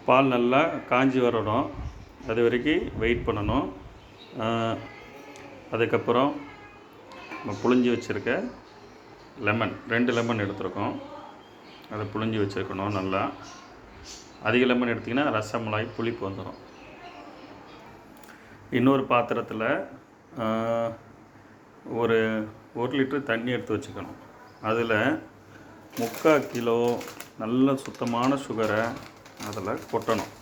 பால் நல்லா காஞ்சி வரணும், அது வரைக்கும் வெயிட் பண்ணணும். அதுக்கப்புறம் நம்ம புழிஞ்சி வச்சுருக்க லெமன் 2 லெமன் எடுத்துருக்கோம், அதை புழிஞ்சி வச்சுருக்கணும். நல்லா அதிக லெமன் எடுத்திங்கன்னா ரசமலாய் புளிப்பு வந்துடும். இன்னொரு பாத்திரத்தில் ஒரு 1 லிட்டர் தண்ணி எடுத்து வச்சுக்கணும். அதில் 3/4 கிலோ நல்ல சுத்தமான சுகரை அதில் கொட்டணும்.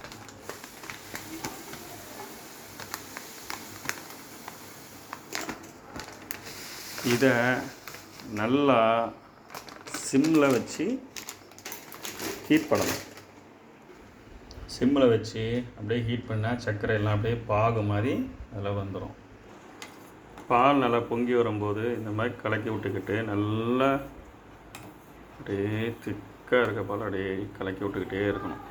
இதை நல்லா சிம்மில் வச்சு ஹீட் பண்ணணும். சிம்மில் வச்சு அப்படியே ஹீட் பண்ணால் சர்க்கரை எல்லாம் அப்படியே பாகு மாதிரி அதில் வந்துடும். பால் நல்லா பொங்கி வரும்போது இந்த மாதிரி கலக்கி விட்டுக்கிட்டு நல்லா அப்படியே திக்காக இருக்க பால் அப்படியே கலக்கி விட்டுக்கிட்டே இருக்கணும்.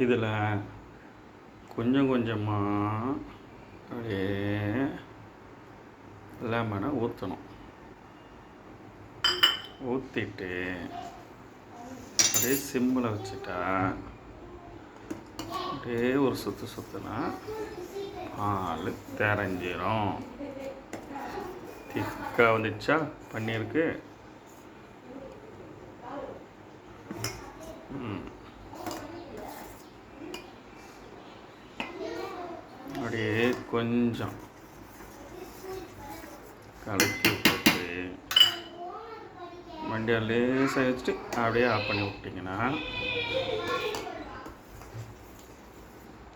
இதில் கொஞ்சம் கொஞ்சமாக அப்படியே லெமனை ஊற்றணும். ஊற்றிட்டு அப்படியே சிம்மில் வச்சுட்டா அப்படியே ஒரு சுற்றுனா பால் திரஞ்சிரும். திக்காக வந்துச்சா பன்னீருக்கு. அப்படியே கொஞ்சம் கலக்கி விட்டுட்டு வண்டியை லேசாக வச்சுட்டு அப்படியே ஆஃப் பண்ணி விட்டிங்கன்னா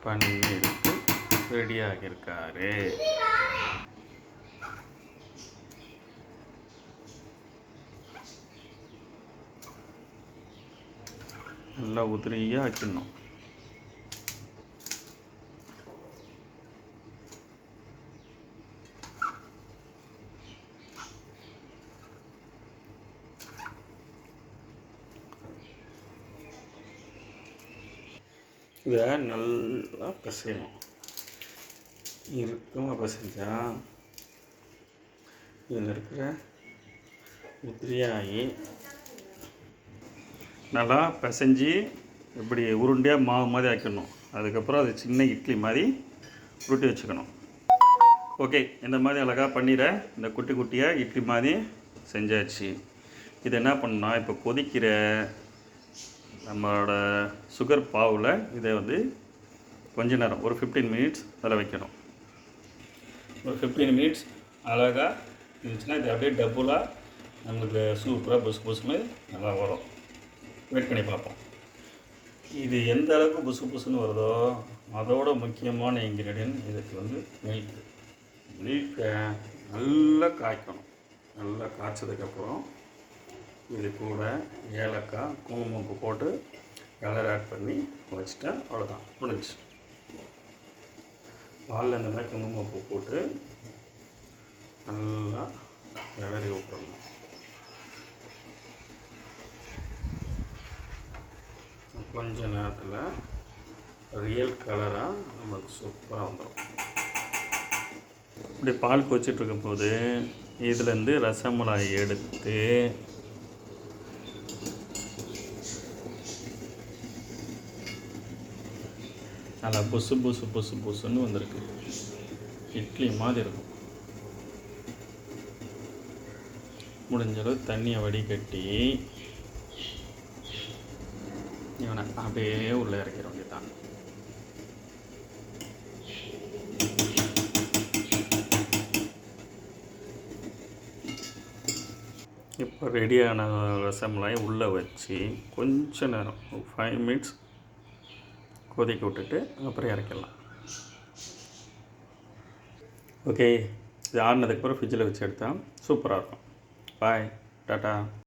பன்னீருக்கு ரெடியாகியிருக்காரு. நல்லா உதிரியாக ஆக்கிடணும். இதை நல்லா பிசையணும். இறுக்கமாக பிசைஞ்சால் இதில் இருக்கிற உதிரியாகி நல்லா பிசைஞ்சி இப்படி உருண்டையாக மாவு மாதிரி ஆக்கிடணும். அதுக்கப்புறம் அது சின்ன இட்லி மாதிரி உருட்டி வச்சுக்கணும். ஓகே, இந்த மாதிரி அழகாக பன்னீரை இந்த குட்டி குட்டியாக இட்லி மாதிரி செஞ்சாச்சு. இது என்ன பண்ணணும்னா, இப்போ கொதிக்கிற நம்மளோட சுகர் பாவில் இதை வந்து கொஞ்ச நேரம் ஒரு 15 மினிட்ஸ் அதில் வைக்கணும். ஒரு 15 மினிட்ஸ் அழகாக இருந்துச்சுன்னா இது அப்படியே டபுளாக நம்மளுக்கு சூப்பராக புசுன்னு நல்லா வரும். வெயிட் பண்ணி பார்ப்போம். இது எந்த அளவுக்கு புசுன்னு வருதோ அதோட முக்கியமான இன்க்ரீடியன்ட் இதுக்கு வந்து மில்க்கை நல்லா காய்க்கணும். நல்லா காய்ச்சதுக்கப்புறம் இது கூட ஏலக்காய், குங்குமப்பூ போட்டு கலர் ஆட் பண்ணி வச்சுட்டா அவ்வளோதான், முடிஞ்சு. பாலில் இந்த மாதிரி குங்குமப்பூ போட்டு நல்லா கிளறி விட்டுறணும். கொஞ்ச நேரத்தில் ரியல் கலராக நமக்கு சூப்பராக வந்துடும். இப்படி பால் கொதிச்சிட்ருக்கும் போது இதுலேருந்து ரசமலாய் எடுத்து நல்லா புசுன்னு வந்திருக்கு. இட்லி மாதிரி இருக்கும். முடிஞ்சளவு தண்ணியை வடிகட்டி இவனை அப்படியே உள்ளே இறக்கிற வேண்டியதான். இப்போ ரெடியான ரசமலாய் உள்ளே வச்சு கொஞ்ச நேரம் 5 மினிட்ஸ் கொதிக்க விட்டுட்டு அப்புறம் இறக்கிடலாம். ஓகே, இது ஆறுனதுக்கப்புறம் ஃப்ரிட்ஜில் வச்சு எடுத்தால் சூப்பராக இருக்கும். பாய், டாட்டா.